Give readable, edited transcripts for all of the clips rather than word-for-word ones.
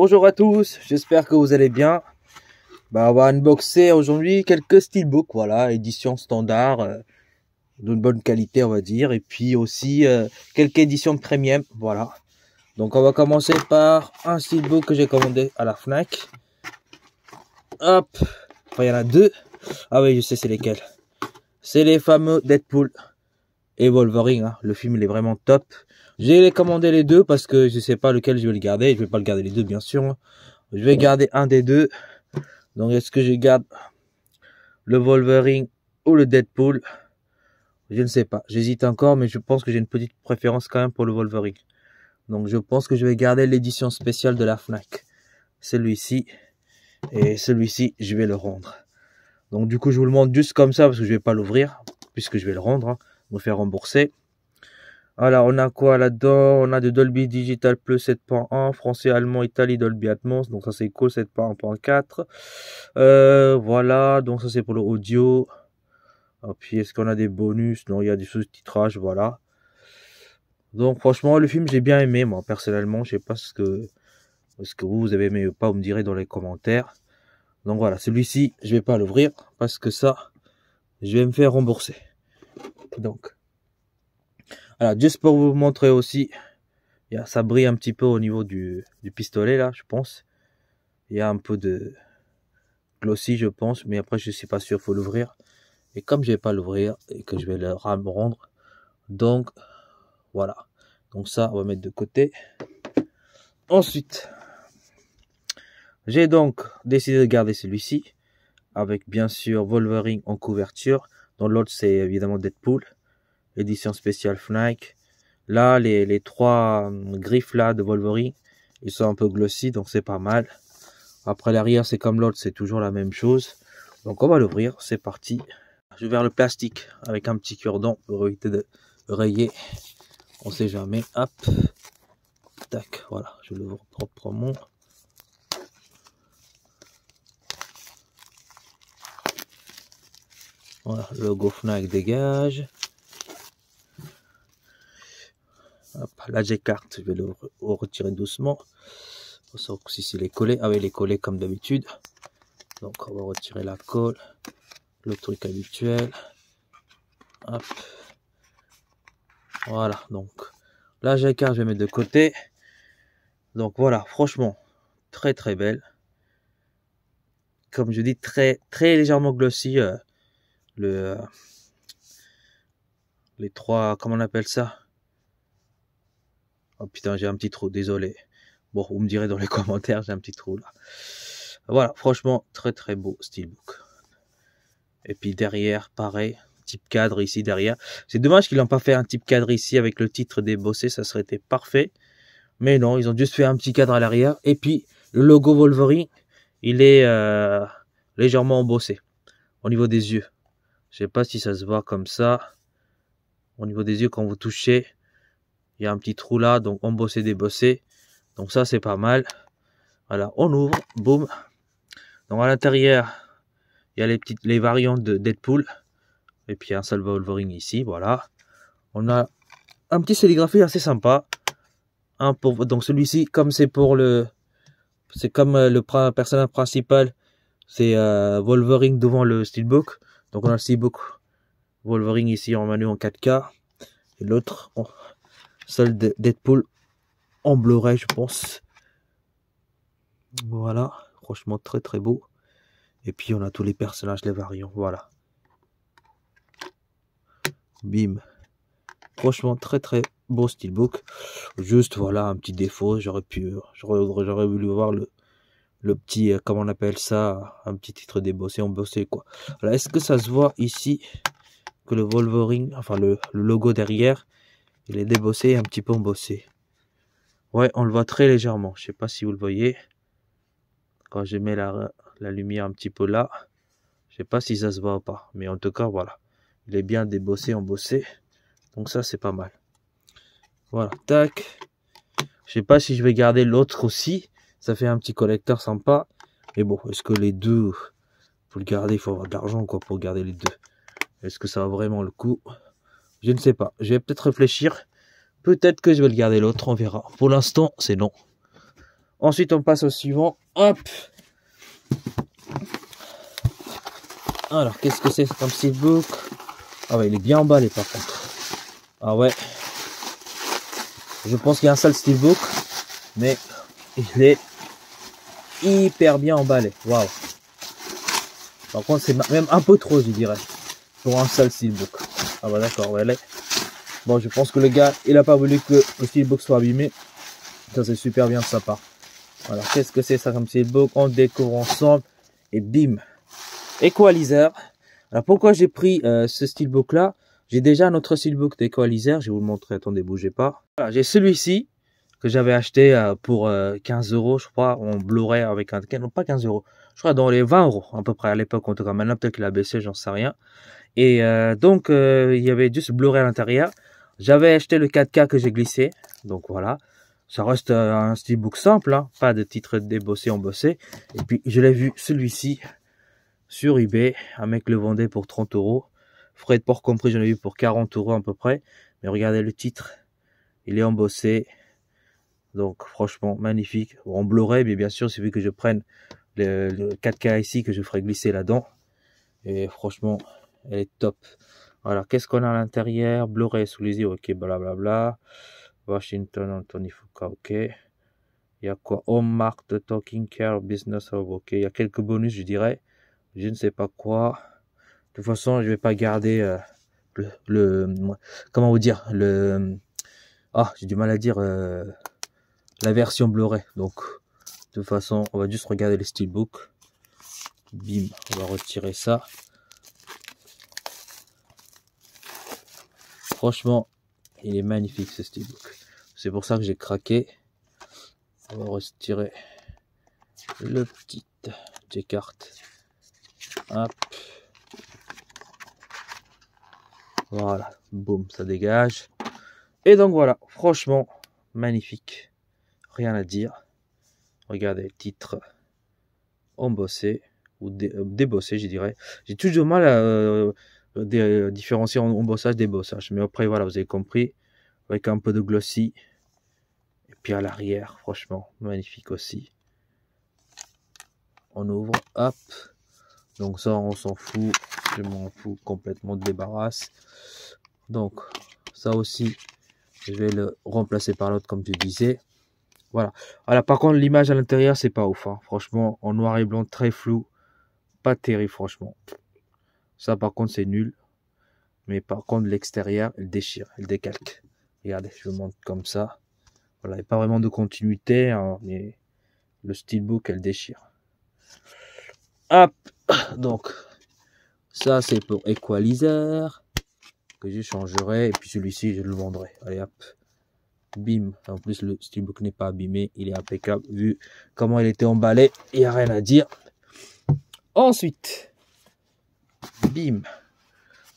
Bonjour à tous, j'espère que vous allez bien. On va unboxer aujourd'hui quelques steelbooks, voilà, édition standard, d'une bonne qualité on va dire, et puis aussi quelques éditions premium, voilà. Donc on va commencer par un steelbook que j'ai commandé à la Fnac. Hop, enfin il y en a deux. Ah oui, je sais c'est lesquels. C'est les fameux Deadpool et Wolverine, hein. Le film il est vraiment top. J'ai commandé les deux parce que je sais pas lequel je vais le garder. Je vais pas le garder les deux bien sûr. Je vais garder un des deux. Donc est-ce que je garde le Wolverine ou le Deadpool? Je ne sais pas. J'hésite encore, mais je pense que j'ai une petite préférence quand même pour le Wolverine. Donc je pense que je vais garder l'édition spéciale de la Fnac. Celui-ci. Et celui-ci, je vais le rendre. Donc du coup, je vous le montre juste comme ça parce que je vais pas l'ouvrir. Puisque je vais le rendre. Hein, me faire rembourser. Alors, on a quoi là-dedans? On a de Dolby Digital Plus 7.1, français, allemand, Italie, Dolby Atmos. Donc ça c'est cool, 7.1.4. Voilà, donc ça c'est pour le audio. Et puis est-ce qu'on a des bonus? Non, il y a du sous-titrage, voilà. Donc franchement, le film j'ai bien aimé, moi personnellement. Je sais pas ce que vous avez aimé ou pas, vous me direz dans les commentaires. Donc voilà, celui-ci, je vais pas l'ouvrir parce que ça, je vais me faire rembourser. Donc. Alors, juste pour vous montrer aussi, ça brille un petit peu au niveau du pistolet, là, je pense. Il y a un peu de glossy, je pense, mais après, je suis pas sûr, faut l'ouvrir. Et comme je vais pas l'ouvrir et que je vais le rendre, donc, voilà. Donc ça, on va mettre de côté. Ensuite, j'ai donc décidé de garder celui-ci, avec bien sûr Wolverine en couverture. Dans l'autre, c'est évidemment Deadpool, édition spéciale Fnac. Là, les trois griffes là de Wolverine, ils sont un peu glossy, donc c'est pas mal. Après l'arrière, c'est comme l'autre, c'est toujours la même chose. Donc on va l'ouvrir, c'est parti. Je vais vers le plastique avec un petit cure-dent pour éviter de rayer. On sait jamais. Hop. Tac, voilà, je l'ouvre proprement. Voilà, le logo Fnac dégage. Hop, la G-carte, je vais le retirer doucement. On sent que si il est collé. Ah oui, il est collé comme d'habitude. Donc on va retirer la colle. Le truc habituel. Hop. Voilà, donc la G-carte, je vais mettre de côté. Donc voilà, franchement, très très belle. Comme je dis, très légèrement glossy. Les trois, comment on appelle ça? Oh putain, j'ai un petit trou, désolé. Bon, vous me direz dans les commentaires, j'ai un petit trou là. Voilà, franchement, très très beau steelbook. Et puis derrière, pareil, type cadre ici derrière. C'est dommage qu'ils n'ont pas fait un type cadre ici avec le titre débossé, ça serait été parfait. Mais non, ils ont juste fait un petit cadre à l'arrière. Et puis, le logo Wolverine, il est légèrement embossé au niveau des yeux. Je sais pas si ça se voit comme ça. Au niveau des yeux, quand vous touchez, il y a un petit trou là, donc embossé, débossé. Donc ça, c'est pas mal. Voilà, on ouvre, boum. Donc à l'intérieur, il y a les variantes de Deadpool. Et puis un seul Wolverine ici, voilà. On a un petit sérigraphie assez sympa. Donc celui-ci, comme c'est pour le... C'est comme le personnage principal, c'est Wolverine devant le steelbook. Donc on a le steelbook Wolverine ici en manu en 4K. Et l'autre, seul de Deadpool en Blu-ray, je pense. Voilà, franchement très très beau. Et puis on a tous les personnages, les variants, voilà. Bim. Franchement très très beau steelbook. Juste voilà un petit défaut, j'aurais voulu voir le petit, comment on appelle ça, un petit titre débossé, embossé quoi. Alors est-ce que ça se voit ici que le Wolverine, enfin le logo derrière, il est débossé et un petit peu embossé. Ouais, on le voit très légèrement, je sais pas si vous le voyez. Quand je mets la lumière un petit peu là, je sais pas si ça se voit ou pas, mais en tout cas voilà, il est bien débossé, embossé, donc ça c'est pas mal. Voilà, tac. Je sais pas si je vais garder l'autre aussi, ça fait un petit collecteur sympa, mais bon, est-ce que les deux, pour le garder, il faut avoir de l'argent quoi pour garder les deux. Est-ce que ça va vraiment le coup? Je ne sais pas, je vais peut-être réfléchir, peut-être que je vais le garder l'autre, on verra. Pour l'instant, c'est non. Ensuite, on passe au suivant. Hop. Alors, qu'est-ce que c'est comme steelbook? Ah ouais, il est bien emballé par contre. Ah ouais. Je pense qu'il y a un seul steelbook, mais il est hyper bien emballé. Waouh. Par contre, c'est même un peu trop, je dirais, pour un seul steelbook. Ah bah d'accord, ouais, allez. Bon, je pense que le gars, il a pas voulu que le steelbook soit abîmé. Ça, c'est super bien de sa part. Alors, qu'est-ce que c'est ça comme steelbook? On découvre ensemble et bim. Equalizer. Alors, pourquoi j'ai pris ce steelbook là? J'ai déjà un autre steelbook d'Equalizer. Je vais vous le montrer. Attendez, bougez pas. Voilà, j'ai celui-ci que j'avais acheté pour 15 € je crois, en Blu-ray avec un... Non, pas 15 €. Je crois dans les 20 € à peu près à l'époque. En tout cas, maintenant peut-être qu'il a baissé, j'en sais rien. Et donc, il y avait juste Blu-ray à l'intérieur. J'avais acheté le 4K que j'ai glissé. Donc voilà. Ça reste un steelbook simple, hein, pas de titre débossé, embossé. Et puis, je l'ai vu, celui-ci, sur eBay. Un mec le vendait pour 30 €. Frais de port compris, j'en ai vu pour 40 € à peu près. Mais regardez le titre. Il est embossé. Donc, franchement, magnifique. En Blu-ray, mais bien sûr, il suffit que je prenne le 4K ici, que je ferai glisser là-dedans. Et franchement, elle est top. Alors, qu'est-ce qu'on a à l'intérieur? Blu-ray sous les yeux, ok, blablabla. Washington, Anthony Fuqua, ok. Il y a quoi? Home Mark, The Talking Care, Business Hub, ok. Il y a quelques bonus, je dirais. Je ne sais pas quoi. De toute façon, je vais pas garder comment vous dire, j'ai du mal à dire la version Blu-ray. Donc, de toute façon, on va juste regarder les steelbooks. Bim, on va retirer ça. Franchement, il est magnifique ce steelbook. C'est pour ça que j'ai craqué. On va retirer le petit J-carte. Hop. Voilà, boum, ça dégage. Et donc voilà, franchement, magnifique. Rien à dire. Regardez le titre embossé ou débossé, je dirais. J'ai toujours mal à différencier en embossage, débossage. Mais après, voilà, vous avez compris. Avec un peu de glossy. Et puis à l'arrière, franchement, magnifique aussi. On ouvre, hop. Donc ça, on s'en fout. Je m'en fous complètement de débarrasse. Donc, ça aussi, je vais le remplacer par l'autre, comme je disais. Voilà. Alors, par contre, l'image à l'intérieur, c'est pas ouf. Hein. Franchement, en noir et blanc, très flou. Pas terrible, franchement. Ça, par contre, c'est nul. Mais par contre, l'extérieur, elle déchire, elle décalque. Regardez, je vous montre comme ça. Voilà, il n'y a pas vraiment de continuité, hein, mais le steelbook, elle déchire. Hop, donc, ça, c'est pour Equalizer, que je changerai, et puis celui-ci, je le vendrai. Allez, hop, bim. En plus, le steelbook n'est pas abîmé, il est impeccable, vu comment il était emballé, il n'y a rien à dire. Ensuite, bim.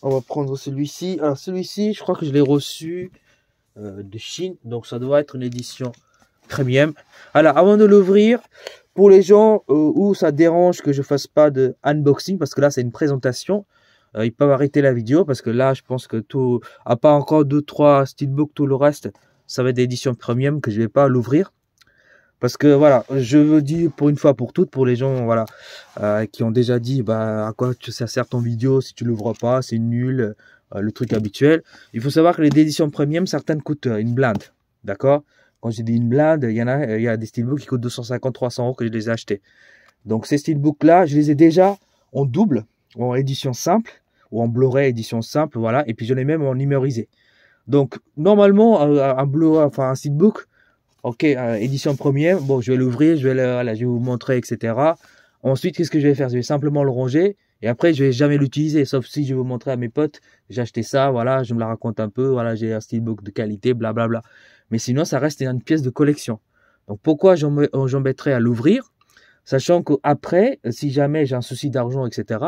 On va prendre celui-ci. Alors, celui-ci, je crois que je l'ai reçu de Chine. Donc, ça doit être une édition premium. Alors, avant de l'ouvrir, pour les gens où ça dérange que je fasse pas de unboxing, parce que là, c'est une présentation, ils peuvent arrêter la vidéo, parce que là, je pense que tout, à part encore 2-3 steelbooks, tout le reste, ça va être d'édition premium que je vais pas l'ouvrir. Parce que voilà, je veux dire pour une fois pour toutes, pour les gens voilà qui ont déjà dit bah à quoi ça sert ton vidéo si tu l'ouvres pas, c'est nul, le truc habituel. Il faut savoir que les éditions premium, certaines coûtent une blinde, d'accord? Quand j'ai dit une blinde, il y a des steelbooks qui coûtent 250-300 € que je les ai achetés. Donc ces steelbooks là, je les ai déjà en double, en édition simple ou en Blu-ray édition simple, voilà, et puis je l'ai même en numérisé. Donc normalement un Blu-ray, enfin un steelbook. Ok, édition première, bon, je vais l'ouvrir, je vais vous montrer, etc. Ensuite, qu'est-ce que je vais faire? Je vais simplement le ranger et après, je vais jamais l'utiliser, sauf si je vais vous montrer à mes potes, j'ai acheté ça, voilà, je me la raconte un peu, voilà, j'ai un steelbook de qualité, blablabla. Mais sinon, ça reste une pièce de collection. Donc, pourquoi j'embêterais à l'ouvrir? Sachant qu'après, si jamais j'ai un souci d'argent, etc.,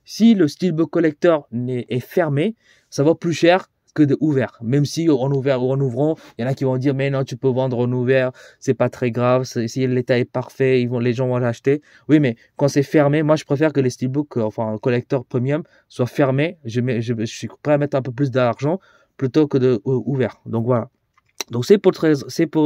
si le steelbook collector est fermé, ça vaut plus cher que de ouvert. Même si en ouvert ou en ouvrant, il y en a qui vont dire mais non, tu peux vendre en ouvert, c'est pas très grave, si l'état est parfait, les gens vont l'acheter. Oui, mais quand c'est fermé, moi je préfère que les steelbooks, enfin collector premium, soient fermés. Je suis prêt à mettre un peu plus d'argent plutôt que de ouvert. Donc voilà. Donc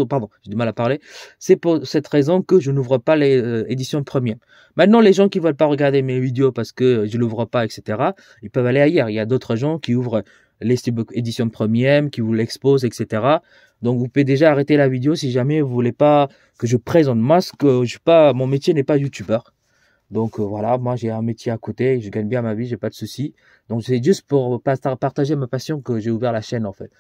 pardon, j'ai du mal à parler. C'est pour cette raison que je n'ouvre pas les éditions premium. Maintenant, les gens qui veulent pas regarder mes vidéos parce que je l'ouvre pas, etc., ils peuvent aller ailleurs. Il y a d'autres gens qui ouvrent les Steelbook édition premium, qui vous l'exposent, etc. Donc, vous pouvez déjà arrêter la vidéo si jamais vous voulez pas que je présente. Moi, mon métier n'est pas youtubeur. Donc voilà, moi j'ai un métier à côté, je gagne bien ma vie, j'ai pas de soucis. Donc c'est juste pour partager ma passion que j'ai ouvert la chaîne en fait.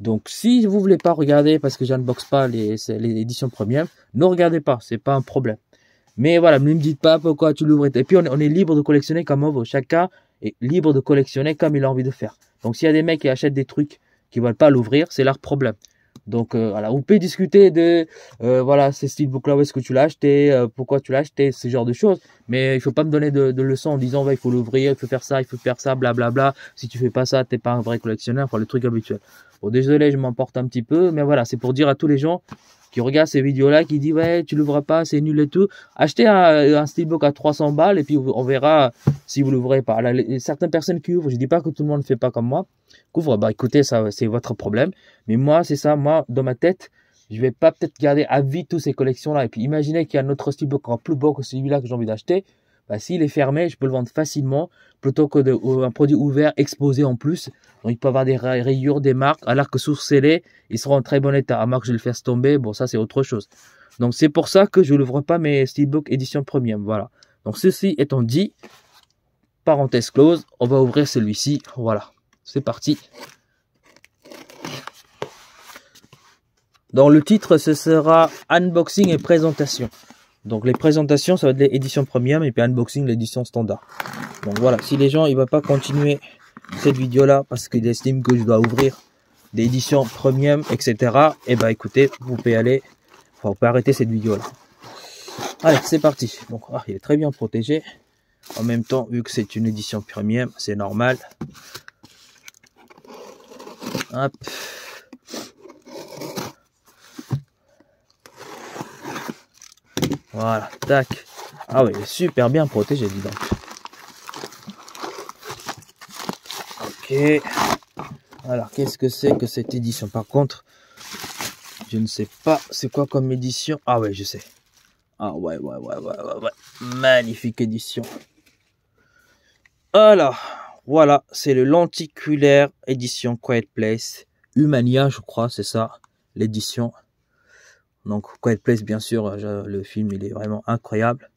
Donc si vous voulez pas regarder parce que j'unbox pas les éditions premium, ne regardez pas, c'est pas un problème. Mais voilà, ne me dites pas pourquoi tu l'ouvres. Et puis on est libre de collectionner comme on veut. Chacun est libre de collectionner comme il a envie de faire. Donc s'il y a des mecs qui achètent des trucs qui veulent pas l'ouvrir, c'est leur problème. Donc voilà, vous pouvez discuter de voilà, ces steelbooks là, où est-ce que tu l'as acheté, pourquoi tu l'as acheté, ce genre de choses. Mais il faut pas me donner de leçons en disant ouais, il faut l'ouvrir, il faut faire ça, blablabla. Si tu fais pas ça, t'es pas un vrai collectionneur, enfin le truc habituel. Bon, désolé, je m'emporte un petit peu, mais voilà, c'est pour dire à tous les gens qui regardent ces vidéos là, qui disent ouais, tu l'ouvres pas, c'est nul et tout. Achetez un steelbook à 300 balles et puis on verra si vous l'ouvrez pas. Là, certaines personnes qui ouvrent, je dis pas que tout le monde ne fait pas comme moi. Couvre, bah écoutez, ça c'est votre problème. Mais moi, c'est ça, moi, dans ma tête, je vais pas peut-être garder à vie toutes ces collections-là. Et puis imaginez qu'il y a un autre steelbook encore plus beau que celui-là que j'ai envie d'acheter. Bah, s'il est fermé, je peux le vendre facilement plutôt que un produit ouvert exposé en plus. Donc il peut avoir des rayures, des marques, alors que sous scellé, il sera en très bon état. À moins que je le fasse tomber, bon ça c'est autre chose. Donc c'est pour ça que je n'ouvre pas mes steelbooks édition premium. Voilà. Donc ceci étant dit, parenthèse close, on va ouvrir celui-ci. Voilà. C'est parti. Dans le titre, ce sera unboxing et présentation. Donc les présentations, ça va être l'édition premium et puis unboxing, l'édition standard. Donc voilà, si les gens ils vont pas continuer cette vidéo là parce qu'ils estiment que je dois ouvrir des éditions premium, etc. Et ben écoutez, vous pouvez aller, enfin vous pouvez arrêter cette vidéo là. Allez, c'est parti. Donc il est très bien protégé. En même temps, vu que c'est une édition premium, c'est normal. Hop. Voilà, tac. Ah oui, il est super bien protégé, dis donc. Ok. Alors, qu'est-ce que c'est que cette édition? Par contre, je ne sais pas c'est quoi comme édition. Ah ouais, je sais. Ah ouais. Magnifique édition. Alors, voilà, c'est le lenticulaire édition Quiet Place. Humania, je crois, c'est ça, l'édition. Donc, Quiet Place, bien sûr, le film, il est vraiment incroyable.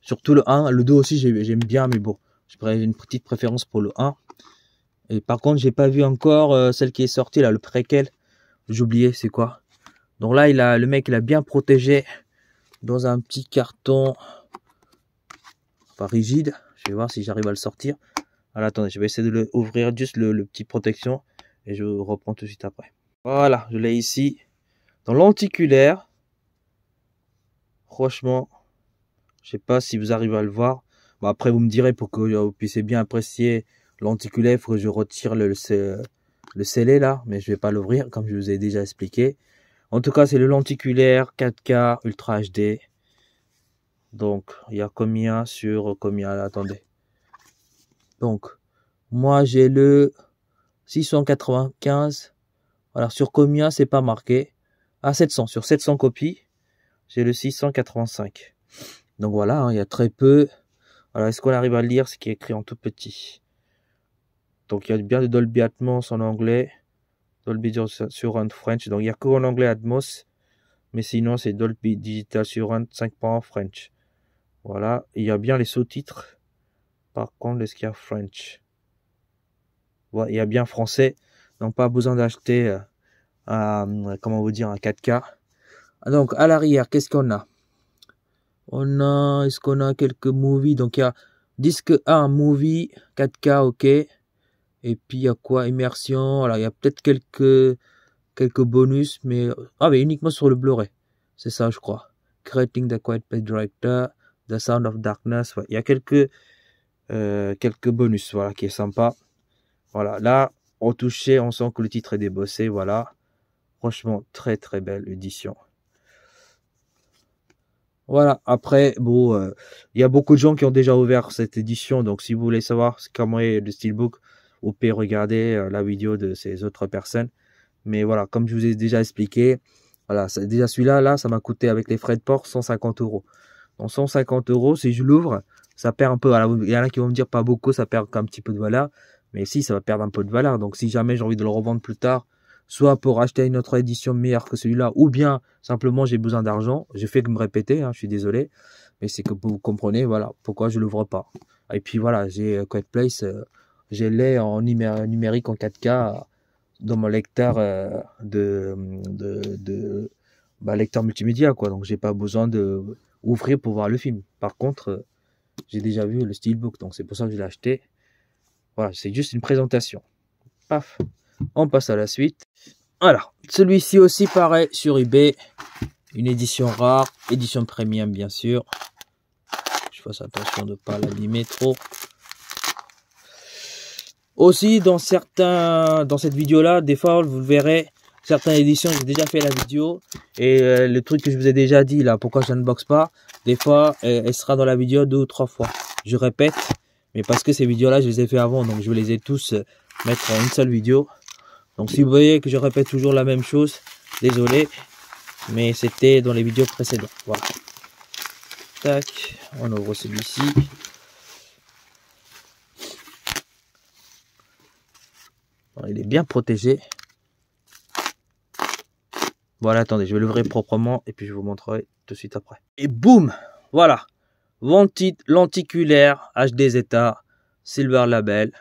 Surtout le 1, le 2 aussi, j'aime bien, mais bon, j'ai une petite préférence pour le 1. Et par contre, j'ai pas vu encore celle qui est sortie, là, le préquel. J'ai oublié, c'est quoi. Donc là, le mec, il a bien protégé dans un petit carton, pas rigide. Je vais voir si j'arrive à le sortir. Alors, attendez, je vais essayer de ouvrir juste le petit protection. Et je reprends tout de suite après. Voilà, je l'ai ici. Dans lenticulaire, franchement, je sais pas si vous arrivez à le voir. Bon, après, vous me direz pour que vous puissiez bien apprécier lenticulaire, il faut que je retire le scellé là, mais je vais pas l'ouvrir comme je vous ai déjà expliqué. En tout cas, c'est le lenticulaire 4K Ultra HD. Donc, il y a combien sur combien là, attendez. Donc, moi j'ai le 695. Alors, sur combien c'est pas marqué. Ah, 700, sur 700 copies, j'ai le 685. Donc voilà, hein, il y a très peu. Alors, est-ce qu'on arrive à lire ce qui est écrit en tout petit? Donc, il y a bien de Dolby Atmos en anglais, Dolby Surround French. Donc, il n'y a que en anglais Atmos, mais sinon, c'est Dolby Digital Surround 5.1 French. Voilà, il y a bien les sous-titres. Par contre, est-ce qu'il y a French? Voilà, il y a bien français. Donc, pas besoin d'acheter comment vous dire, un 4K. Donc à l'arrière, qu'est-ce qu'on a? Est-ce qu'on a quelques movies? Donc il y a disque 1 movie 4K, ok. Et puis il y a quoi? Immersion. Alors il y a peut-être quelques bonus, mais uniquement sur le Blu-ray. C'est ça, je crois. Creating the Quiet Place Director, The Sound of Darkness. Ouais. Il y a quelques bonus, voilà, qui est sympa. Voilà, là, au toucher, on sent que le titre est débossé, voilà. Franchement, très très belle édition. Voilà, après, bon, il y a beaucoup de gens qui ont déjà ouvert cette édition, donc si vous voulez savoir comment est le steelbook, vous pouvez regarder la vidéo de ces autres personnes. Mais voilà, comme je vous ai déjà expliqué, voilà, déjà celui-là, là, ça m'a coûté avec les frais de port 150 euros. Donc 150 euros, si je l'ouvre, ça perd un peu. Alors, il y en a qui vont me dire pas beaucoup, ça perd un petit peu de valeur. Mais si, ça va perdre un peu de valeur. Donc si jamais j'ai envie de le revendre plus tard, soit pour acheter une autre édition meilleure que celui-là, ou bien simplement j'ai besoin d'argent. Je fais que me répéter, hein, je suis désolé. Mais c'est que vous comprenez, voilà, pourquoi je l'ouvre pas. Et puis voilà, j'ai Quiet Place, j'ai l'ai en numérique en 4K dans mon lecteur lecteur multimédia, quoi. Donc j'ai pas besoin de ouvrir pour voir le film. Par contre, j'ai déjà vu le steelbook, donc c'est pour ça que je l'ai acheté. Voilà, c'est juste une présentation. Paf, on passe à la suite. Voilà, celui-ci aussi pareil sur eBay, une édition rare, édition premium bien sûr. Je fasse attention de ne pas l'abîmer trop. Aussi dans cette vidéo là, des fois vous le verrez, certaines éditions j'ai déjà fait la vidéo et le truc que je vous ai déjà dit là, pourquoi je n'unbox pas, des fois elle sera dans la vidéo 2 ou 3 fois. Je répète, mais parce que ces vidéos là je les ai fait avant, donc je les ai tous mettre en une seule vidéo. Donc si vous voyez que je répète toujours la même chose, désolé, mais c'était dans les vidéos précédentes. Voilà. Tac, on ouvre celui-ci. Il est bien protégé. Voilà, attendez, je vais l'ouvrir proprement et puis je vous montrerai tout de suite après. Et boum, voilà, lenticulaire, HD Zeta, Silver Label.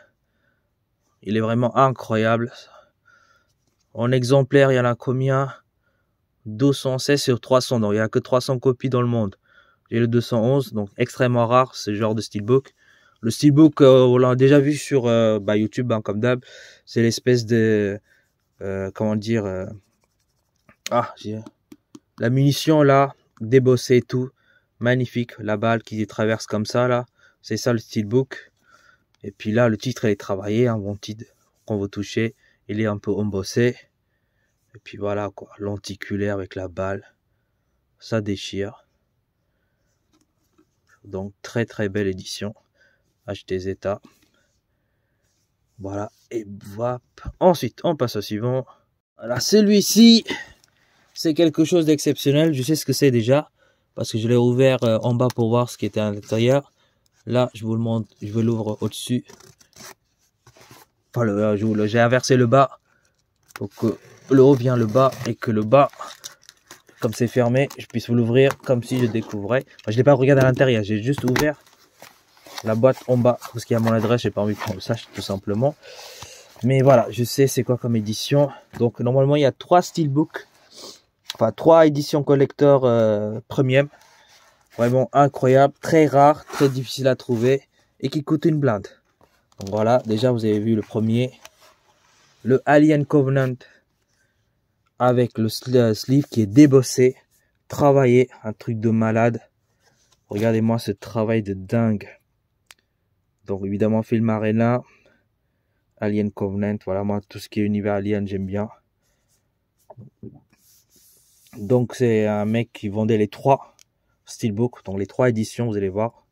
Il est vraiment incroyable. En exemplaire, il y en a combien? 216 sur 300, donc il n'y a que 300 copies dans le monde. J'ai le 211, donc extrêmement rare ce genre de steelbook. Le steelbook, on l'a déjà vu sur YouTube, hein, comme d'hab. C'est l'espèce de... comment dire... la munition là, débossée et tout. Magnifique, la balle qui traverse comme ça là. C'est ça le steelbook. Et puis là, le titre est travaillé, un bon titre. Quand vous touchez, il est un peu embossé. Et puis voilà quoi, lenticulaire avec la balle. Ça déchire. Donc très très belle édition. HD Zeta. Voilà, et voilà. Ensuite, on passe au suivant. Voilà, celui-ci, c'est quelque chose d'exceptionnel. Je sais ce que c'est déjà, parce que je l'ai ouvert en bas pour voir ce qui était à l'intérieur. Là, je vous le montre, je vais l'ouvrir au-dessus. Enfin, j'ai inversé le bas pour que le haut vient le bas et que le bas, comme c'est fermé, je puisse vous l'ouvrir comme si je découvrais. Enfin, je l'ai pas regardé à l'intérieur, j'ai juste ouvert la boîte en bas parce qu'il y a mon adresse, j'ai pas envie qu'on le sache tout simplement. Mais voilà, je sais c'est quoi comme édition. Donc normalement il y a 3 steelbooks, enfin 3 éditions collector premium. Vraiment incroyable, très rare, très difficile à trouver et qui coûte une blinde. Donc voilà, déjà vous avez vu le premier, le Alien Covenant avec le sleeve qui est débossé, travaillé, un truc de malade. Regardez-moi ce travail de dingue. Donc évidemment Film Arena, Alien Covenant, voilà, moi tout ce qui est univers Alien j'aime bien. Donc c'est un mec qui vendait les 3 steelbooks, donc les 3 éditions, vous allez voir.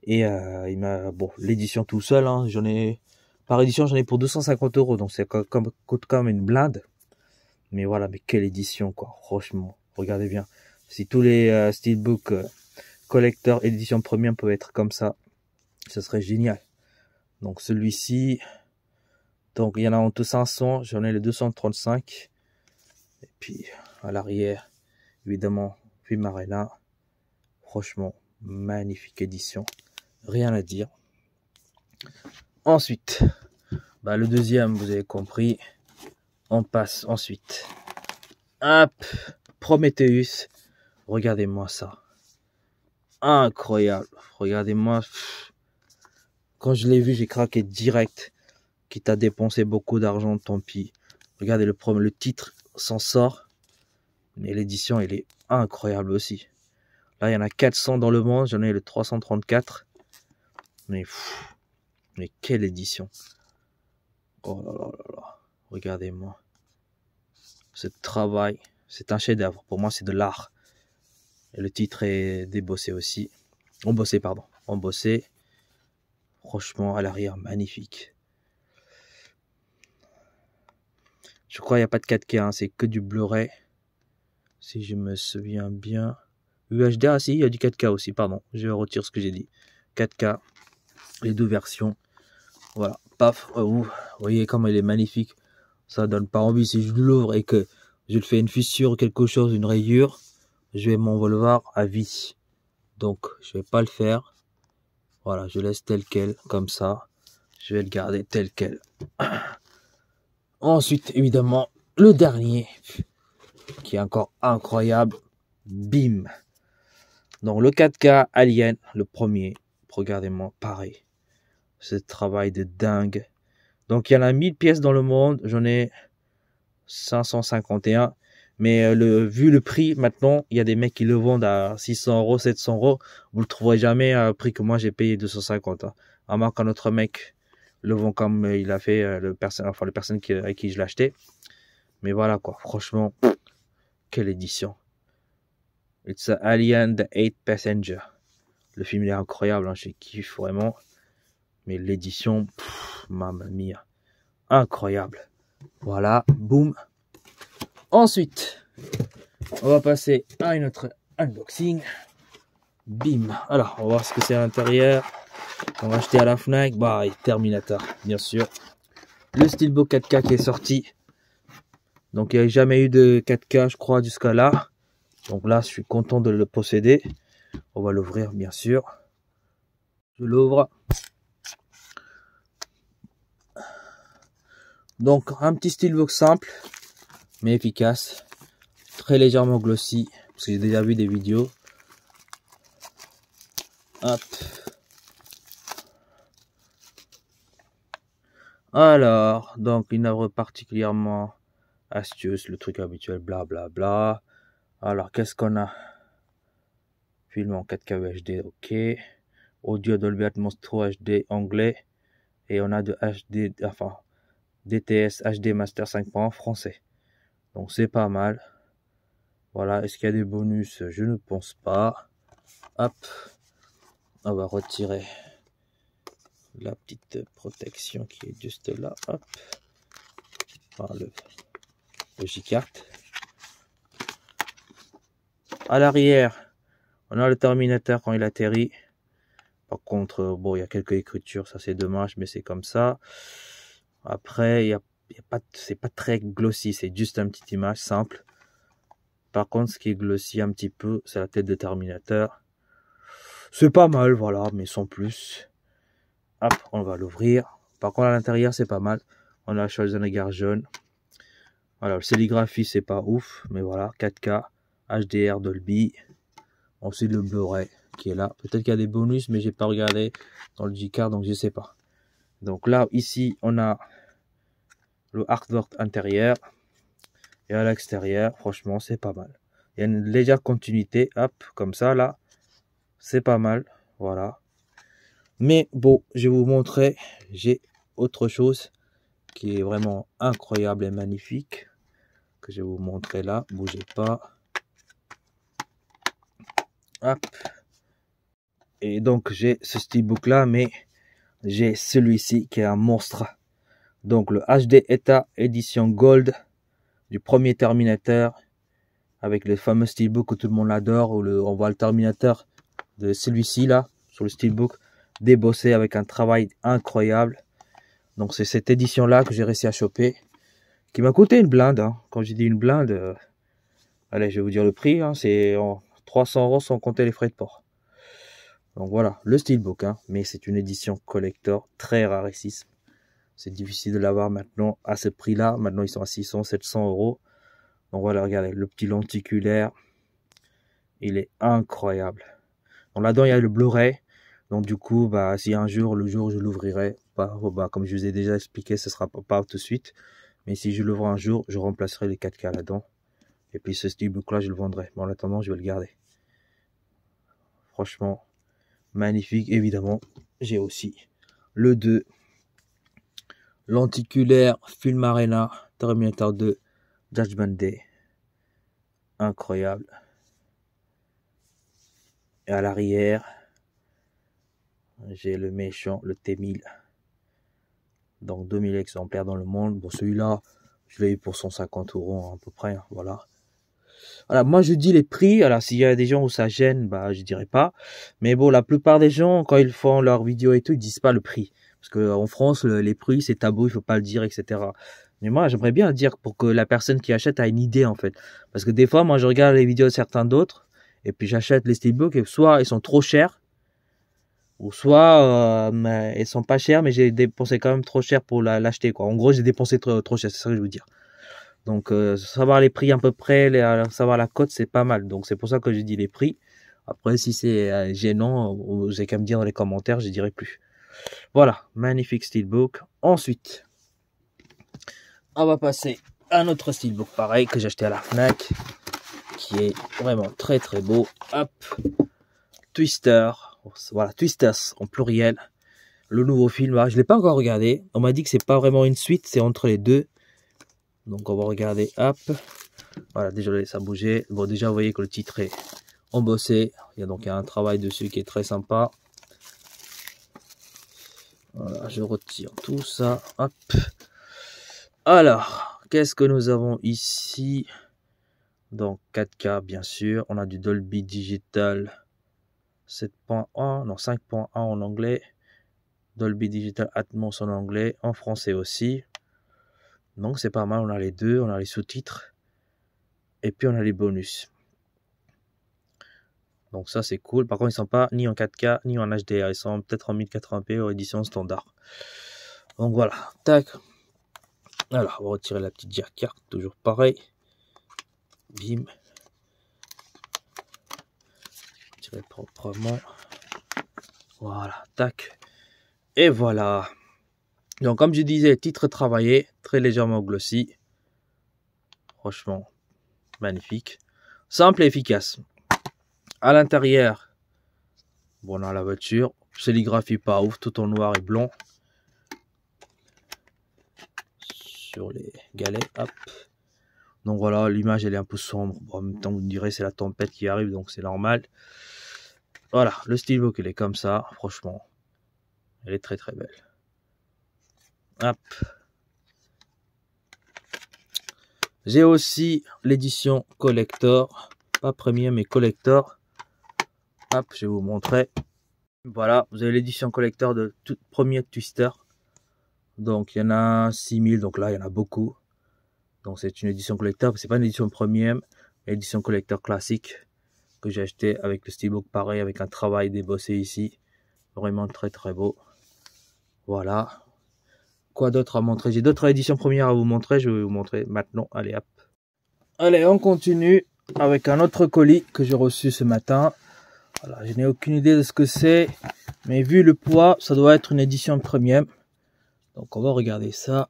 Et il m'a, bon, l'édition tout seul, hein, par édition j'en ai pour 250 euros, donc c'est coûte quand même une blinde. Mais voilà, mais quelle édition quoi, franchement, regardez bien. Si tous les steelbooks collector édition premium peuvent être comme ça, ce serait génial. Donc celui-ci, donc il y en a en tout 500, j'en ai le 235. Et puis à l'arrière, évidemment, Film Arena. Franchement, magnifique édition. Rien à dire. Ensuite, le deuxième, vous avez compris. On passe ensuite. Hop, Prometheus. Regardez-moi ça. Incroyable. Regardez-moi. Quand je l'ai vu, j'ai craqué direct. Quitte à dépenser beaucoup d'argent, tant pis. Regardez le titre s'en sort. Mais l'édition, elle est incroyable aussi. Là, il y en a 400 dans le monde. J'en ai le 334. Mais quelle édition. Oh là là là là. Regardez-moi. Ce travail. C'est un chef-d'œuvre. Pour moi, c'est de l'art. Et le titre est débossé aussi. Embossé, pardon. Embossé. Franchement, à l'arrière, magnifique. Je crois qu'il n'y a pas de 4K, hein, c'est que du Blu-ray. Si je me souviens bien. UHD, ah si, il y a du 4K aussi, pardon. Je retire ce que j'ai dit. 4K, les deux versions. Voilà, paf. Vous voyez comme il est magnifique. Ça donne pas envie. Si je l'ouvre et que je le fais une fissure, quelque chose, une rayure, je vais m'envoler à vie. Donc, je vais pas le faire. Voilà, je laisse tel quel, comme ça. Je vais le garder tel quel. Ensuite, évidemment, le dernier, qui est encore incroyable. Bim. Donc, le 4K Alien, le premier. Regardez-moi, pareil. Ce travail de dingue. Donc, il y en a 1000 pièces dans le monde. J'en ai 551. Mais vu le prix, maintenant, il y a des mecs qui le vendent à 600 €, 700 €. Vous le trouverez jamais à un prix que moi j'ai payé 250. Hein. À moins qu'un autre mec le vend comme il a fait les personnes avec qui je l'ai acheté. Mais voilà quoi, franchement, quelle édition. It's a Alien the 8th Passenger. Le film il est incroyable, hein, je kiffe vraiment. Mais l'édition, mamma mia, incroyable. Voilà, boum. Ensuite, on va passer à une autre unboxing. Bim. Alors, on va voir ce que c'est à l'intérieur. On va acheter à la Fnac. Bah, Terminator, bien sûr. Le Steelbook 4K qui est sorti. Donc, il n'y a jamais eu de 4K, je crois, jusqu'à là. Donc là, je suis content de le posséder. On va l'ouvrir, bien sûr. Je l'ouvre. Donc, un petit Steelbook simple, mais efficace. Très légèrement glossy, parce que j'ai déjà vu des vidéos. Hop. Alors, donc une œuvre particulièrement astuce, le truc habituel, blablabla. Bla bla. Alors, qu'est-ce qu'on a? Film en 4K UHD, ok. Audio Dolby Atmos 3 HD anglais. Et on a de HD, enfin, DTS HD Master 5.1 français. Donc c'est pas mal. Voilà, est-ce qu'il y a des bonus? Je ne pense pas. Hop, on va retirer la petite protection qui est juste là. Hop, par le J-carte. À l'arrière, on a le Terminator quand il atterrit. Par contre, bon, il y a quelques écritures, ça c'est dommage, mais c'est comme ça. Après, c'est pas très glossy, c'est juste une petite image simple. Par contre, ce qui est glossy un petit peu, c'est la tête de Terminator. C'est pas mal, voilà, mais sans plus. Hop, on va l'ouvrir. Par contre, à l'intérieur, c'est pas mal. On a Schwarzenegger jaune. Voilà, le sérigraphie, c'est pas ouf, mais voilà, 4K, HDR Dolby. Ensuite, le Blu-ray qui est là. Peut-être qu'il y a des bonus, mais j'ai pas regardé dans le J-card, donc je sais pas. Donc là, ici, on a le artwork intérieur. Et à l'extérieur, franchement, c'est pas mal. Il y a une légère continuité, hop, comme ça, là. C'est pas mal, voilà. Mais bon, je vais vous montrer, j'ai autre chose qui est vraiment incroyable et magnifique. Que je vais vous montrer là, bougez pas. Hop. Et donc, j'ai ce steelbook là, mais j'ai celui-ci qui est un monstre. Donc, le HD ETA édition Gold du premier Terminator. Avec le fameux steelbook que tout le monde adore, où on voit le Terminator de celui-ci là, sur le steelbook, débossé avec un travail incroyable. Donc c'est cette édition là que j'ai réussi à choper, qui m'a coûté une blinde. Hein. Quand j'ai dit une blinde, allez, je vais vous dire le prix, hein, c'est 300 € sans compter les frais de port. Donc voilà, le steelbook, hein, mais c'est une édition collector, très rarissime. C'est difficile de l'avoir maintenant à ce prix là. Maintenant ils sont à 600, 700 €. Donc voilà, regardez, le petit lenticulaire, il est incroyable. Donc là-dedans, il y a le Blu-ray. Donc du coup, bah, si un jour, le jour où je l'ouvrirai, bah, comme je vous ai déjà expliqué, ce sera pas tout de suite. Mais si je l'ouvre un jour, je remplacerai les 4K là-dedans. Et puis ce steelbook-là, je le vendrai. Mais en attendant, je vais le garder. Franchement, magnifique. Évidemment, j'ai aussi le 2. Lenticulaire Film Arena Terminator 2 Judgment Day. Incroyable. Et à l'arrière, j'ai le méchant, le T-1000. Donc 2000 exemplaires dans le monde. Bon, celui-là, Je l'ai eu pour 150 € à peu près, hein, voilà. Voilà, moi je dis les prix. Alors s'il y a des gens où ça gêne, bah je dirais pas. Mais bon, la plupart des gens, quand ils font leurs vidéos et tout, ils disent pas le prix. Parce que en France, les prix c'est tabou, il faut pas le dire, etc. Mais moi j'aimerais bien le dire pour que la personne qui achète a une idée en fait. Parce que des fois, moi je regarde les vidéos de certains d'autres, et puis j'achète les steelbooks, et soit ils sont trop chers, ou soit ils sont pas chers, mais j'ai dépensé quand même trop cher pour l'acheter, quoi. En gros, j'ai dépensé trop cher, c'est ça que je veux dire. Donc, savoir les prix à peu près, savoir la cote, c'est pas mal. Donc, c'est pour ça que j'ai dit les prix. Après, si c'est gênant, vous avez qu'à me dire dans les commentaires, je dirai plus. Voilà, magnifique steelbook. Ensuite, on va passer à un autre steelbook pareil que j'ai acheté à la Fnac, qui est vraiment très très beau. Hop, Twister. Voilà, Twisters en pluriel. Le nouveau film, je l'ai pas encore regardé. On m'a dit que c'est pas vraiment une suite, c'est entre les deux. Donc on va regarder, hop. Voilà, déjà ça a bougé. Bon, déjà vous voyez que le titre est embossé. Il y a donc un travail dessus qui est très sympa. Voilà, je retire tout ça. Hop. Alors, qu'est-ce que nous avons ici? Donc 4K bien sûr. On a du Dolby Digital 7.1, non 5.1 en anglais. Dolby Digital Atmos en anglais, en français aussi. Donc c'est pas mal, on a les deux, on a les sous-titres. Et puis on a les bonus. Donc ça c'est cool. Par contre ils sont pas ni en 4K ni en HDR. Ils sont peut-être en 1080p ou édition standard. Donc voilà. Tac. Alors on va retirer la petite jack carte. Toujours pareil. Bim. Tirer proprement. Voilà. Tac. Et voilà. Donc comme je disais, titre travaillé. Très légèrement glossy. Franchement. Magnifique. Simple et efficace. À l'intérieur, bon, on a la voiture, sérigraphie pas ouf, tout en noir et blanc. Sur les galets, hop. Donc voilà, l'image elle est un peu sombre. Bon, en même temps, vous me direz, c'est la tempête qui arrive, donc c'est normal. Voilà, le steelbook il est comme ça, franchement. Elle est très très belle. Hop. J'ai aussi l'édition collector, pas premium mais collector. Hop, je vais vous montrer. Voilà, vous avez l'édition collector de tout premier Twister. Donc il y en a 6000, donc là il y en a beaucoup. Donc c'est une édition collector, c'est pas une édition premium, mais édition collector classique que j'ai acheté avec le steelbook pareil, avec un travail débossé ici. Vraiment très très beau. Voilà. Quoi d'autre à montrer? J'ai d'autres éditions premières à vous montrer, je vais vous montrer maintenant. Allez hop. Allez, on continue avec un autre colis que j'ai reçu ce matin. Voilà, je n'ai aucune idée de ce que c'est, mais vu le poids, ça doit être une édition premium. Donc on va regarder ça.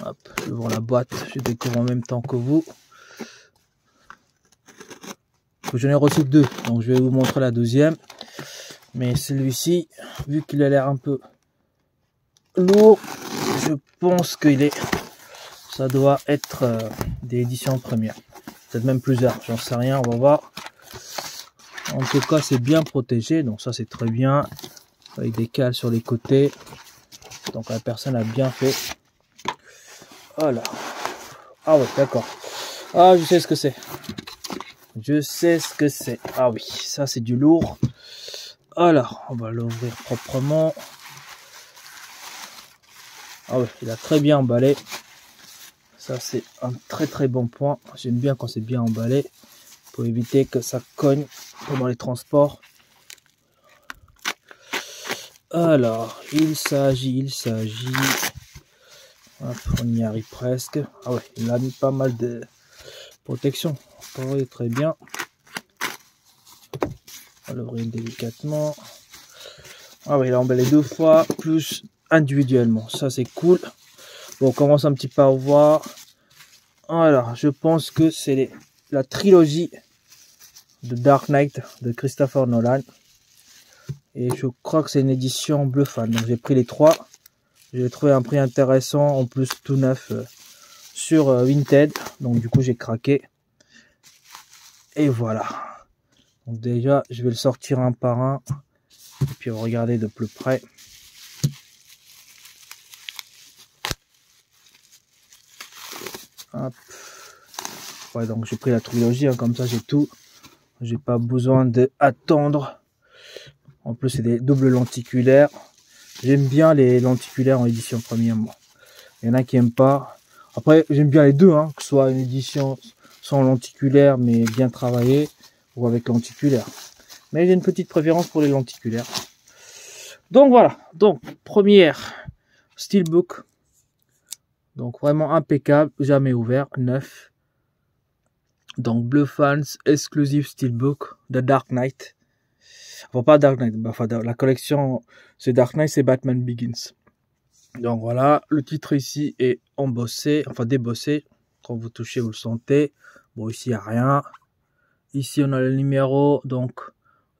Hop, j'ouvre la boîte, je découvre en même temps que vous. J'en ai reçu deux, donc je vais vous montrer la deuxième. Mais celui-ci, vu qu'il a l'air un peu lourd, je pense ça doit être des éditions premières. Peut-être même plusieurs, j'en sais rien, on va voir. En tout cas, c'est bien protégé, donc ça c'est très bien. Avec des cales sur les côtés. Donc la personne a bien fait. Voilà. Ah ouais, d'accord. Ah, je sais ce que c'est. Je sais ce que c'est. Ah oui, ça c'est du lourd. Alors, on va l'ouvrir proprement. Ah oui, il a très bien emballé. Ça c'est un très très bon point. J'aime bien quand c'est bien emballé. Pour éviter que ça cogne pendant les transports. Alors, il s'agit. Hop, on y arrive presque. Ah ouais, il a mis pas mal de protection. Oui, très bien. On va l'ouvrir délicatement. Ah ouais, il a emballé deux fois, plus individuellement. Ça, c'est cool. Bon, on commence un petit peu à voir. Alors, je pense que c'est la trilogie de Dark Knight de Christopher Nolan. Et je crois que c'est une édition bluffante. Donc j'ai pris les trois. J'ai trouvé un prix intéressant, en plus tout neuf sur Vinted. Donc du coup j'ai craqué. Et voilà. Donc déjà je vais le sortir un par un. Et puis regarder de plus près. Hop. Ouais, donc j'ai pris la trilogie, hein, comme ça j'ai tout. J'ai pas besoin d'attendre. En plus, c'est des doubles lenticulaires. J'aime bien les lenticulaires en édition premium, moi. Il y en a qui aiment pas. Après, j'aime bien les deux, hein, que ce soit une édition sans lenticulaire, mais bien travaillée, ou avec lenticulaire. Mais j'ai une petite préférence pour les lenticulaires. Donc voilà. Donc, première Steelbook. Donc vraiment impeccable, jamais ouvert, neuf. Donc Blue Fans Exclusive Steelbook de Dark Knight. Enfin pas Dark Knight, enfin la collection c'est Dark Knight, c'est Batman Begins. Donc voilà, le titre ici est embossé, enfin débossé. Quand vous touchez, vous le sentez. Bon, ici il n'y a rien. Ici on a le numéro, donc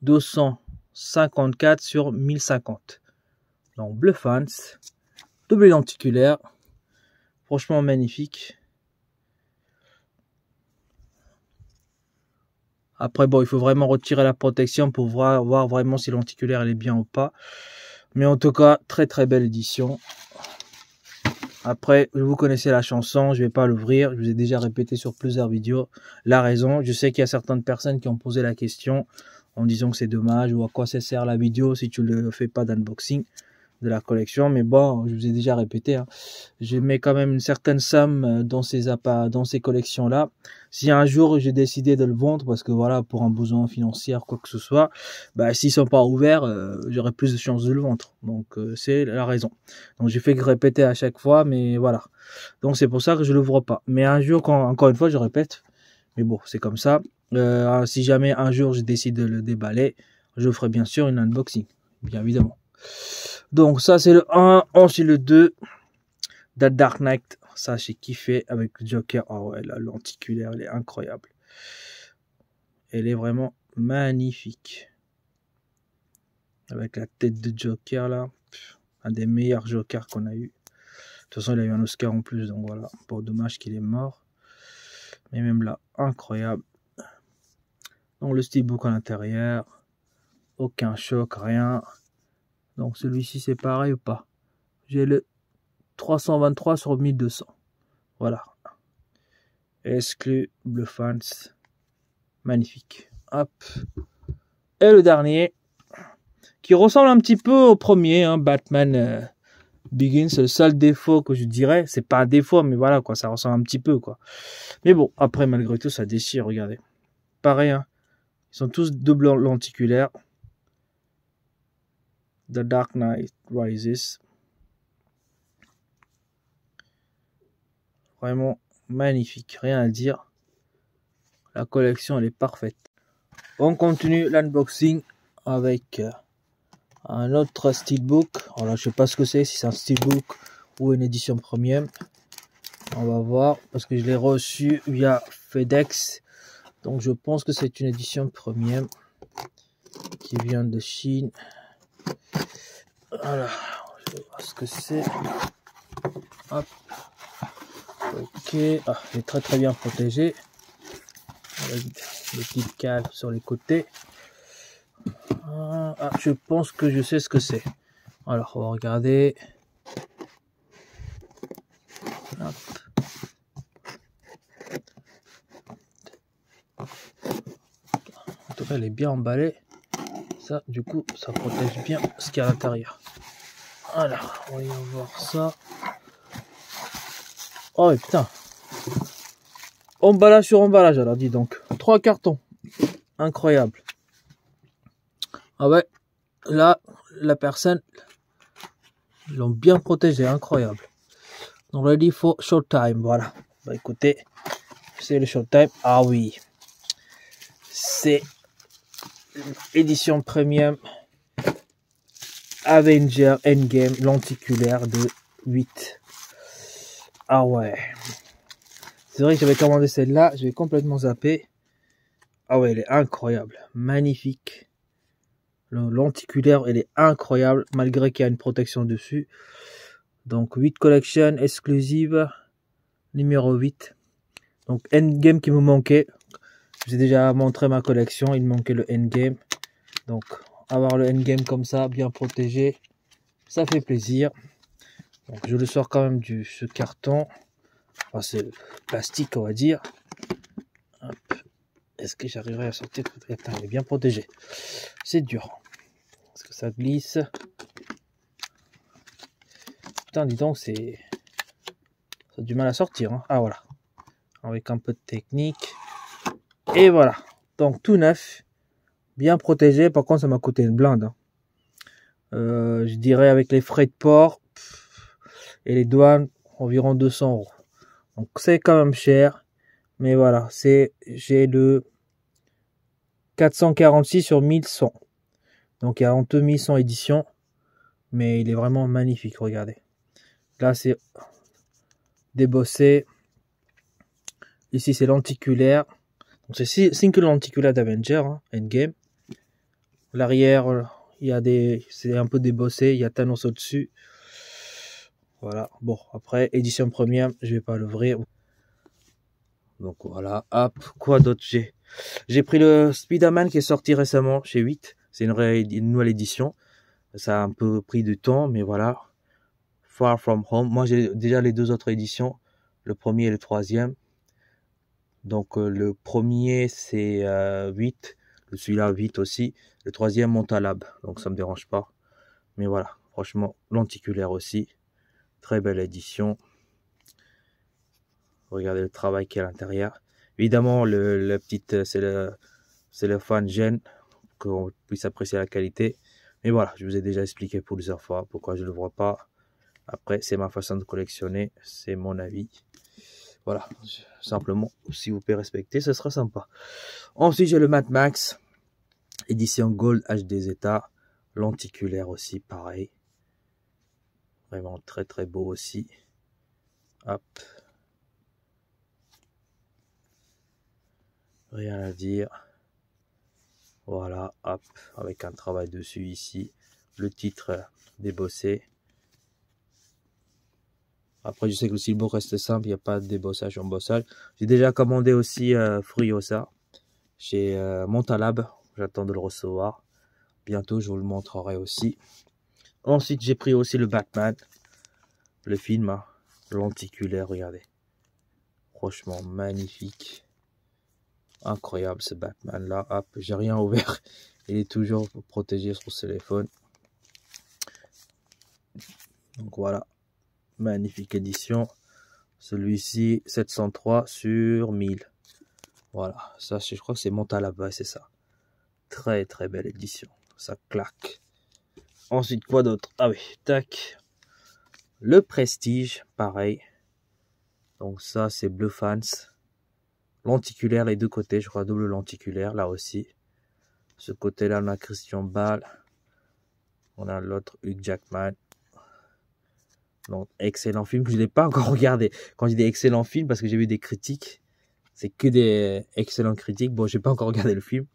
254 sur 1050. Donc Blue Fans, double lenticulaire. Franchement magnifique. Après, bon, il faut vraiment retirer la protection pour voir vraiment si lenticulaire elle est bien ou pas. Mais en tout cas, très très belle édition. Après, vous connaissez la chanson, je vais pas l'ouvrir. Je vous ai déjà répété sur plusieurs vidéos la raison. Je sais qu'il y a certaines personnes qui ont posé la question en disant que c'est dommage ou à quoi ça sert la vidéo si tu ne fais pas d'unboxing de la collection. Mais bon, je vous ai déjà répété, hein. Je mets quand même une certaine somme dans ces collections là. Si un jour j'ai décidé de le vendre parce que voilà, pour un besoin financier quoi que ce soit, bah s'ils sont pas ouverts, j'aurai plus de chances de le vendre. Donc c'est la raison. Donc j'ai fait que répéter à chaque fois, mais voilà. Donc c'est pour ça que je l'ouvre pas. Mais un jour, encore une fois je répète, mais bon c'est comme ça. Si jamais un jour je décide de le déballer, je ferai bien sûr une unboxing, bien évidemment. Donc ça c'est le 1, ensuite le 2, The Dark Knight, ça j'ai kiffé avec le Joker. Ah ouais, la lenticulaire elle est incroyable. Elle est vraiment magnifique. Avec la tête de Joker là, un des meilleurs Jokers qu'on a eu. De toute façon il a eu un Oscar en plus, donc voilà, pas dommage qu'il est mort. Mais même là, incroyable. Donc le steelbook à l'intérieur, aucun choc, rien. Donc celui-ci c'est pareil ou pas? J'ai le 323 sur 1200. Voilà. Exclu Blue Fans. Magnifique. Hop. Et le dernier, qui ressemble un petit peu au premier, hein, Batman Begins. Le seul défaut que je dirais, c'est pas un défaut, mais voilà quoi, ça ressemble un petit peu quoi. Mais bon, après malgré tout, ça déchire, regardez. Pareil, hein. Ils sont tous double lenticulaires. The Dark Knight Rises. Vraiment magnifique, rien à dire. La collection elle est parfaite. On continue l'unboxing avec un autre steelbook. Alors je sais pas ce que c'est, si c'est un steelbook ou une édition premium. On va voir parce que je l'ai reçu via FedEx. Donc je pense que c'est une édition premium qui vient de Chine. Voilà, je vais voir ce que c'est. Hop. Ok, ah, il est très très bien protégé. Avec des petites cales sur les côtés. Ah, je pense que je sais ce que c'est. Alors, on va regarder. Hop. En tout cas, elle est bien emballée. Ça, du coup, ça protège bien ce qu'il y a à l'intérieur. Alors, on va y voir ça. Oh putain. Emballage sur emballage, alors dis donc. 3 cartons. Incroyable. Ah ouais, là, la personne, ils l'ont bien protégé, incroyable. Donc, ready for showtime, voilà. Bah écoutez, c'est le showtime. Ah oui, c'est édition premium Avenger Endgame lenticulaire de 8. Ah ouais. C'est vrai que j'avais commandé celle-là, je vais complètement zapper. Ah ouais, elle est incroyable, magnifique. Le lenticulaire, elle est incroyable, malgré qu'il y a une protection dessus. Donc 8 collection exclusive, numéro 8. Donc Endgame qui me manquait. Je vous ai déjà montré ma collection, il me manquait le Endgame. Donc avoir le Endgame comme ça, bien protégé, ça fait plaisir. Donc je le sors quand même ce carton. Enfin, c'est le plastique, on va dire. Est-ce que j'arriverai à sortir? Attends, il est bien protégé. C'est dur. Est-ce que ça glisse? Putain, dis donc, ça a du mal à sortir. Hein. Ah, voilà. Avec un peu de technique. Et voilà. Donc, tout neuf. Bien protégé. Par contre, ça m'a coûté une blinde. Hein. Je dirais avec les frais de port et les douanes, environ 200 €. Donc, c'est quand même cher. Mais voilà, j'ai le 446 sur 1100. Donc, il y a en 2100 éditions. Mais il est vraiment magnifique, regardez. Là, c'est débossé. Ici, c'est lenticulaire. Donc, c'est single lenticulaire d'Avenger, hein, Endgame. L'arrière, c'est un peu débossé. Il y a Thanos au-dessus. Voilà. Bon, après, édition premium, je vais pas l'ouvrir. Donc, voilà. Hop. Quoi d'autre j'ai pris le Spider-Man qui est sorti récemment chez 8. C'est une nouvelle édition. Ça a un peu pris du temps, mais voilà. Far From Home. Moi, j'ai déjà les deux autres éditions. Le premier et le troisième. Donc, le premier, c'est 8. Celui-là, 8 aussi. Le troisième, Montalab. Donc, ça me dérange pas. Mais voilà. Franchement, lenticulaire aussi. Très belle édition. Regardez le travail qu'il y a à l'intérieur. Évidemment, c'est le fan gêne qu'on puisse apprécier la qualité. Mais voilà, je vous ai déjà expliqué plusieurs fois pourquoi je ne le vois pas. Après, c'est ma façon de collectionner, c'est mon avis. Voilà, simplement, si vous pouvez respecter, ce sera sympa. Ensuite, j'ai le Mad Max, édition Gold HD Zeta, lenticulaire aussi, pareil. Vraiment très très beau aussi. Hop. Rien à dire. Voilà, hop, avec un travail dessus ici. Le titre débossé. Après, je sais que le steelbook reste simple, il n'y a pas de débossage, embossage. J'ai déjà commandé aussi Furiosa chez Montalab. J'attends de le recevoir. Bientôt, je vous le montrerai aussi. Ensuite, j'ai pris aussi le Batman. Le film, hein, lenticulaire, regardez. Franchement, magnifique. Incroyable ce Batman là. Hop, j'ai rien ouvert. Il est toujours protégé sur ce téléphone. Donc voilà. Magnifique édition. Celui-ci, 703 sur 1000. Voilà. Ça, je crois que c'est Montalab, c'est ça. Très très belle édition. Ça claque. Ensuite, quoi d'autre? Ah oui, tac. Le Prestige, pareil. Donc ça, c'est Blue Fans. Lenticulaire, les deux côtés, je crois, double lenticulaire, là aussi. Ce côté-là, on a Christian Bale. On a l'autre, Hugh Jackman. Donc, excellent film que je n'ai pas encore regardé. Quand je dis excellent film, parce que j'ai vu des critiques. C'est que des excellentes critiques. Bon, j'ai pas encore regardé le film.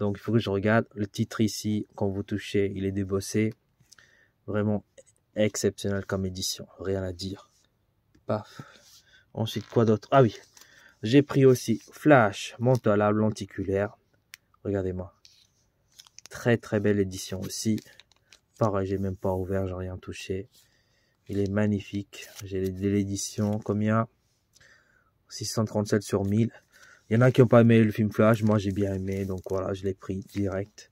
Donc, il faut que je regarde. Le titre ici, quand vous touchez, il est débossé. Vraiment exceptionnel comme édition. Rien à dire. Paf. Ensuite, quoi d'autre? Ah oui. J'ai pris aussi Flash, Montalab, lenticulaire. Regardez-moi. Très très belle édition aussi. Pareil, j'ai même pas ouvert, j'ai rien touché. Il est magnifique. J'ai l'édition, combien? 637 sur 1000. Il y en a qui n'ont pas aimé le film Flash. Moi, j'ai bien aimé. Donc voilà, je l'ai pris direct.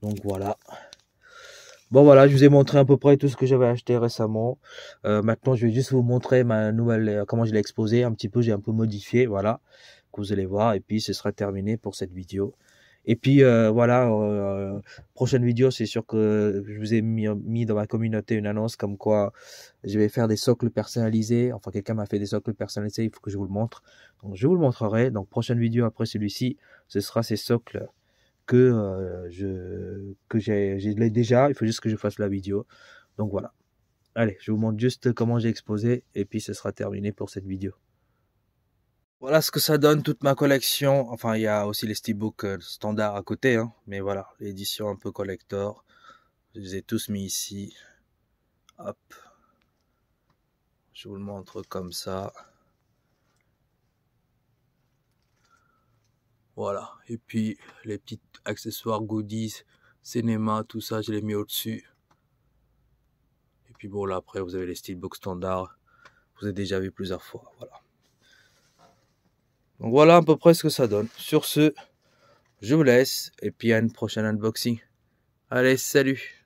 Donc voilà. Bon voilà, je vous ai montré à peu près tout ce que j'avais acheté récemment. Maintenant, je vais juste vous montrer ma nouvelle, comment je l'ai exposé. Un petit peu, j'ai un peu modifié. Voilà, que vous allez voir. Et puis, ce sera terminé pour cette vidéo. Et puis voilà, prochaine vidéo, c'est sûr que je vous ai mis dans ma communauté une annonce comme quoi je vais faire des socles personnalisés. Enfin, quelqu'un m'a fait des socles personnalisés, il faut que je vous le montre. Donc, je vous le montrerai. Donc, prochaine vidéo après celui-ci, ce sera ces socles que je l'ai déjà. Il faut juste que je fasse la vidéo. Donc, voilà. Allez, je vous montre juste comment j'ai exposé et puis ce sera terminé pour cette vidéo. Voilà ce que ça donne, toute ma collection. Enfin, il y a aussi les steelbooks standards à côté, hein. Mais voilà, l'édition un peu collector. Je les ai tous mis ici. Hop. Je vous le montre comme ça. Voilà. Et puis, les petits accessoires, goodies, cinéma, tout ça, je l'ai mis au-dessus. Et puis bon, là, après, vous avez les steelbooks standards. vous avez déjà vu plusieurs fois. Voilà. Donc voilà à peu près ce que ça donne. Sur ce, je vous laisse et puis à une prochaine unboxing. Allez, salut!